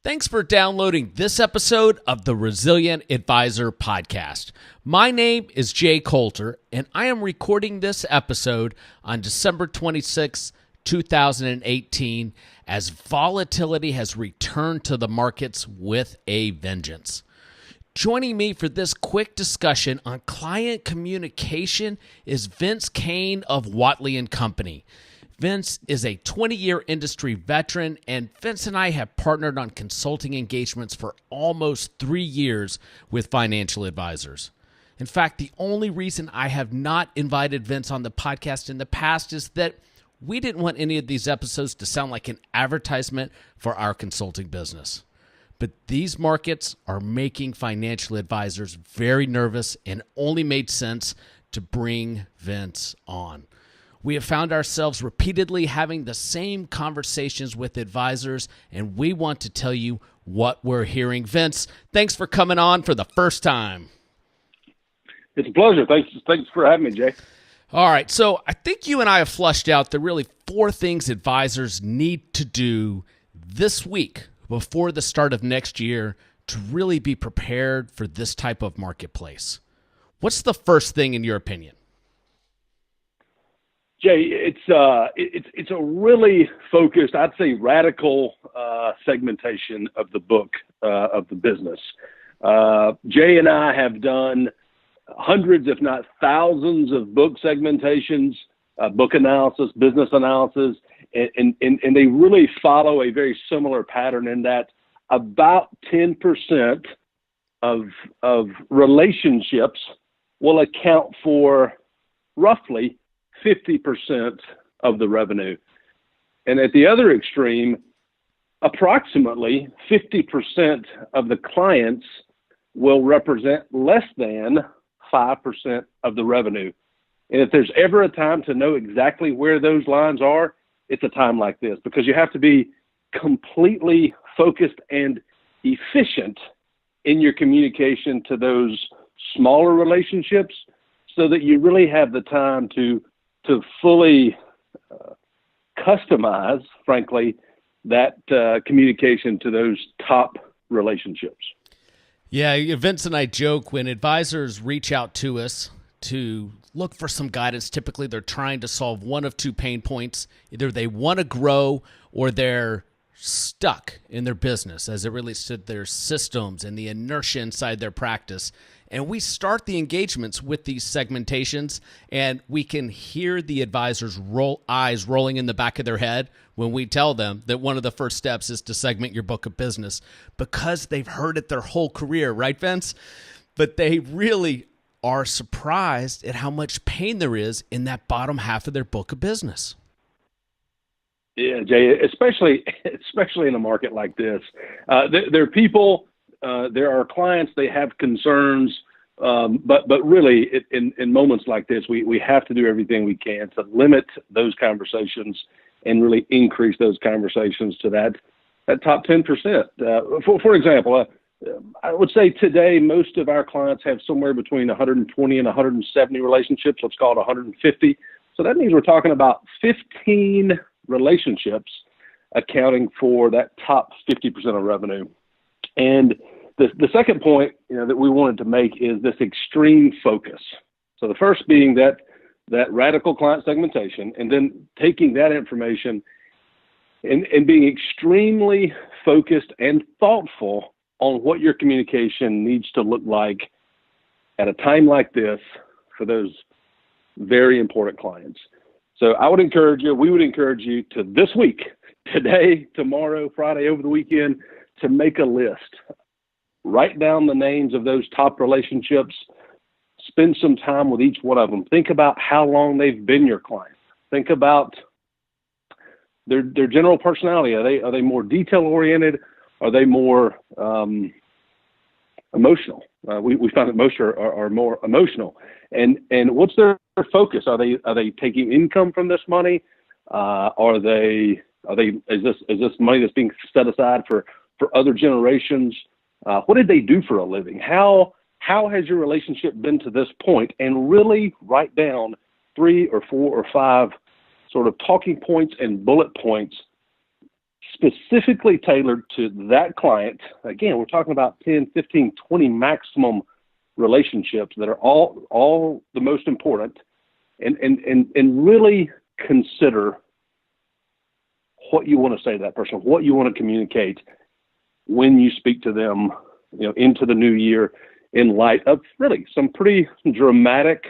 Thanks for downloading this episode of the Resilient Advisor Podcast. My name is Jay Coulter, and I am recording this episode on December 26, 2018, as volatility has returned to the markets with a vengeance. Joining me for this quick discussion on client communication is Vince Caine of Volatile & Company. Vince is a 20-year industry veteran, and Vince and I have partnered on consulting engagements for almost 3 years with financial advisors. In fact, the only reason I have not invited Vince on the podcast in the past is that we didn't want any of these episodes to sound like an advertisement for our consulting business. But these markets are making financial advisors very nervous, and only made sense to bring Vince on. We have found ourselves repeatedly having the same conversations with advisors, and we want to tell you what we're hearing. Vince, thanks for coming on for the first time. It's a pleasure. Thanks for having me, Jay. All right, so I think you and I have flushed out the really 4 things advisors need to do this week before the start of next year to really be prepared for this type of marketplace. What's the first thing in your opinion? Jay, it's a really focused, I'd say radical segmentation of the book of the business. Jay and I have done hundreds, if not thousands, of book segmentations, book analysis, business analysis, and they really follow a very similar pattern in that about 10% of relationships will account for roughly 50% of the revenue. And at the other extreme, approximately 50% of the clients will represent less than 5% of the revenue. And if there's ever a time to know exactly where those lines are, it's a time like this, because you have to be completely focused and efficient in your communication to those smaller relationships so that you really have the time to fully customize, frankly, that communication to those top relationships. Yeah, Vince and I joke when advisors reach out to us to look for some guidance. Typically, they're trying to solve one of 2 pain points. Either they want to grow or they're stuck in their business as it relates to their systems and the inertia inside their practice. And we start the engagements with these segmentations, and we can hear the advisors' eyes rolling in the back of their head when we tell them that one of the first steps is to segment your book of business, because they've heard it their whole career, right, Vince? But they really are surprised at how much pain there is in that bottom half of their book of business. Yeah, Jay, especially in a market like this. There are people, there are clients, they have concerns, but really in moments like this, we have to do everything we can to limit those conversations and really increase those conversations to that top 10%. For example, I would say today most of our clients have somewhere between 120 and 170 relationships. Let's call it 150. So that means we're talking about 15 relationships accounting for that top 50% of revenue. And the second point, that we wanted to make is this extreme focus. So the first being that radical client segmentation, and then taking that information and being extremely focused and thoughtful on what your communication needs to look like at a time like this for those very important clients. So we would encourage you to this week, today, tomorrow, Friday, over the weekend, to make a list. Write down the names of those top relationships. Spend some time with each one of them. Think about how long they've been your client. Think about their general personality. Are they more detail oriented? Are they more emotional? We found that most are more emotional. And what's their focus? Are they taking income from this money? Is this money that's being set aside for other generations? What did they do for a living? How has your relationship been to this point? And really write down 3 or 4 or 5 sort of talking points and bullet points specifically tailored to that client. Again, we're talking about 10, 15, 20 maximum relationships that are all the most important, and really consider what you want to say to that person, what you want to communicate when you speak to them, into the new year, in light of really some pretty dramatic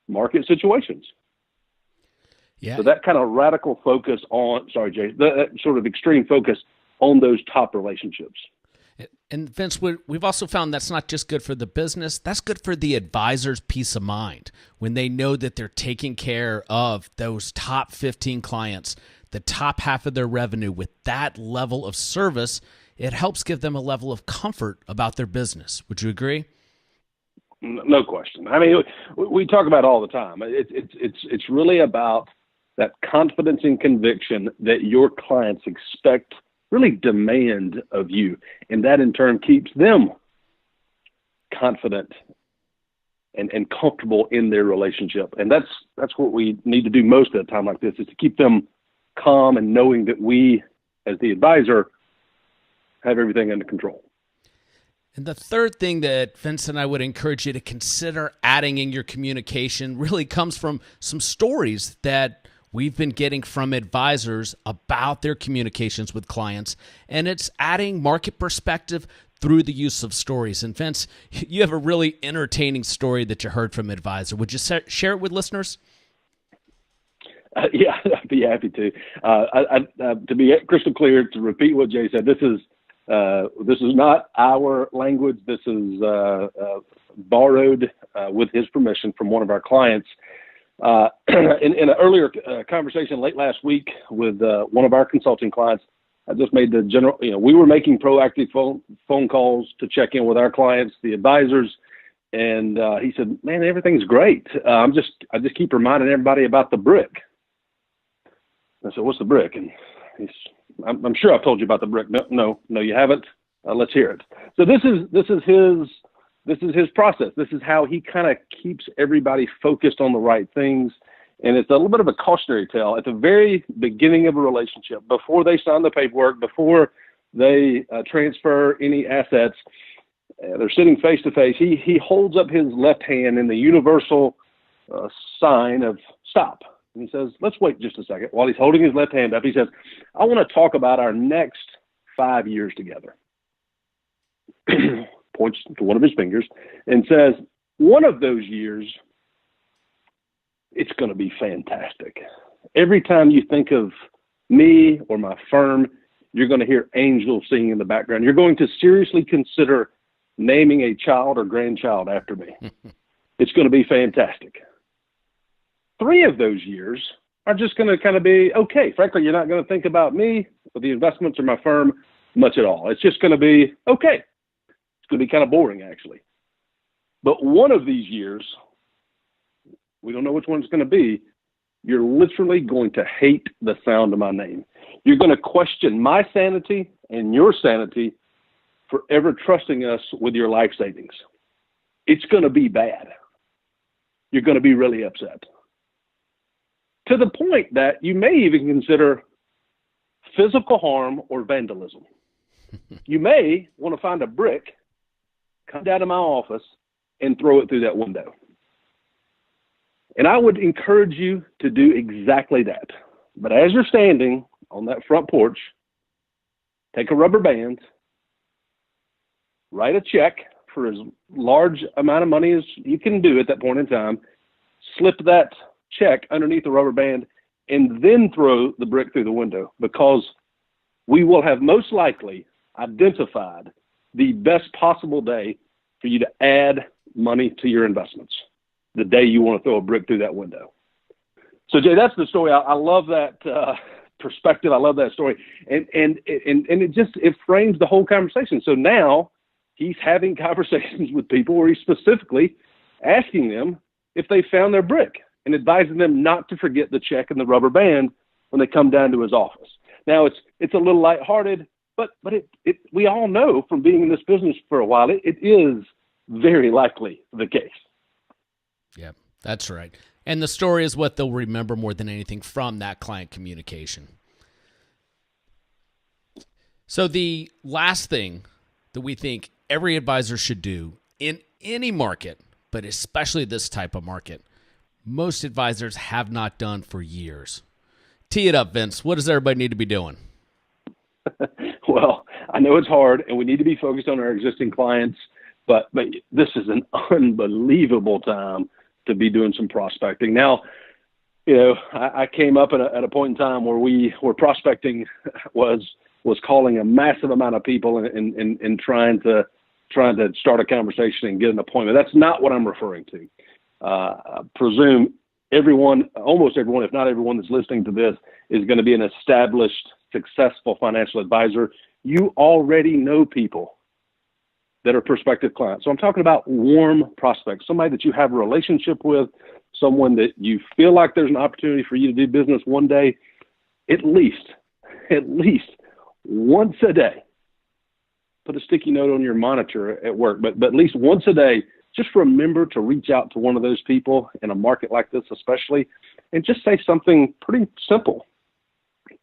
market situations. Yeah. So that kind of radical focus on, sorry, Jay, that sort of extreme focus on those top relationships. And Vince, we've also found that's not just good for the business, that's good for the advisor's peace of mind when they know that they're taking care of those top 15 clients, the top half of their revenue with that level of service. It helps give them a level of comfort about their business. Would you agree? No question. I mean, we talk about it all the time. It's really about that confidence and conviction that your clients expect, really demand of you, and that in turn keeps them confident and comfortable in their relationship. And that's what we need to do most of the time like this, is to keep them calm and knowing that we, as the advisor, have everything under control. And the third thing that Vince and I would encourage you to consider adding in your communication really comes from some stories that we've been getting from advisors about their communications with clients, and it's adding market perspective through the use of stories. And Vince, you have a really entertaining story that you heard from an advisor. Would you share it with listeners? Yeah, I'd be happy to. To be crystal clear, to repeat what Jay said, this is not our language. This is borrowed with his permission from one of our clients. In an earlier conversation late last week with one of our consulting clients, I just made the general, we were making proactive phone calls to check in with our clients, the advisors, and he said, "Man, everything's great. I just keep reminding everybody about the brick." I said, "What's the brick?" And I'm sure I've told you about the brick. No, you haven't. Let's hear it. So this is his process. This is how he kind of keeps everybody focused on the right things. And it's a little bit of a cautionary tale at the very beginning of a relationship, before they sign the paperwork, before they transfer any assets. They're sitting face to face. He holds up his left hand in the universal sign of stop. And he says, "Let's wait just a second." While he's holding his left hand up, he says, "I want to talk about our next 5 years together." Points to one of his fingers and says, "One of those years, it's going to be fantastic. Every time you think of me or my firm, you're going to hear angels singing in the background. You're going to seriously consider naming a child or grandchild after me. It's going to be fantastic. 3 of those years are just going to kind of be okay. Frankly, you're not going to think about me or the investments or my firm much at all. It's just going to be okay. It's going to be kind of boring, actually. But one of these years, we don't know which one it's going to be, you're literally going to hate the sound of my name. You're going to question my sanity and your sanity for ever trusting us with your life savings. It's going to be bad. You're going to be really upset. To the point that you may even consider physical harm or vandalism. You may want to find a brick, come down to my office, and throw it through that window. And I would encourage you to do exactly that. But as you're standing on that front porch, take a rubber band, write a check for as large amount of money as you can do at that point in time, slip that check underneath the rubber band, and then throw the brick through the window, because we will have most likely identified the best possible day for you to add money to your investments, the day you want to throw a brick through that window. So, Jay, that's the story. I love that perspective. I love that story. And it frames the whole conversation. So now he's having conversations with people where he's specifically asking them if they found their brick and advising them not to forget the check and the rubber band when they come down to his office. Now, it's a little lighthearted, but we all know from being in this business for a while, it is very likely the case. Yeah, that's right. And the story is what they'll remember more than anything from that client communication. So the last thing that we think every advisor should do in any market, but especially this type of market, most advisors have not done for years. Tee it up, Vince. What does everybody need to be doing? Well, I know it's hard, and we need to be focused on our existing clients, but this is an unbelievable time to be doing some prospecting. Now, I came up at a point in time where prospecting was calling a massive amount of people and trying to start a conversation and get an appointment. That's not what I'm referring to. I presume almost everyone, if not everyone that's listening to this, is going to be an established, successful financial advisor. You already know people that are prospective clients. So I'm talking about warm prospects, somebody that you have a relationship with, someone that you feel like there's an opportunity for you to do business one day, at least once a day. Put a sticky note on your monitor at work, but at least once a day, just remember to reach out to one of those people in a market like this especially, and just say something pretty simple.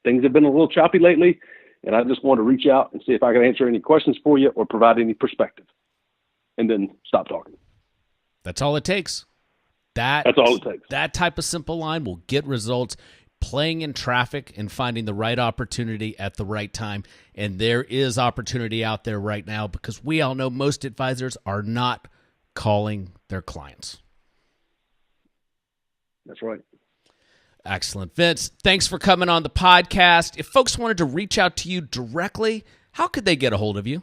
Things have been a little choppy lately, and I just want to reach out and see if I can answer any questions for you or provide any perspective. And then stop talking. That's all it takes. That's all it takes. That type of simple line will get results. Playing in traffic and finding the right opportunity at the right time. And there is opportunity out there right now because we all know most advisors are not calling their clients. That's right. Excellent. Vince, thanks for coming on the podcast. If folks wanted to reach out to you directly, how could they get a hold of you?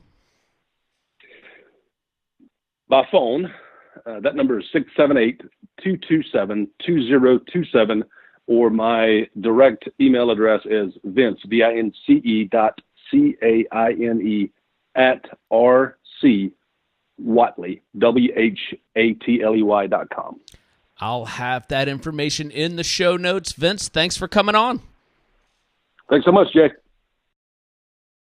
By phone. That number is 678-227-2027. Or my direct email address is Vince, VINCE .CAINE @RC Whatley, WHATLEY.com. I'll have that information in the show notes. Vince, thanks for coming on. Thanks so much, Jay.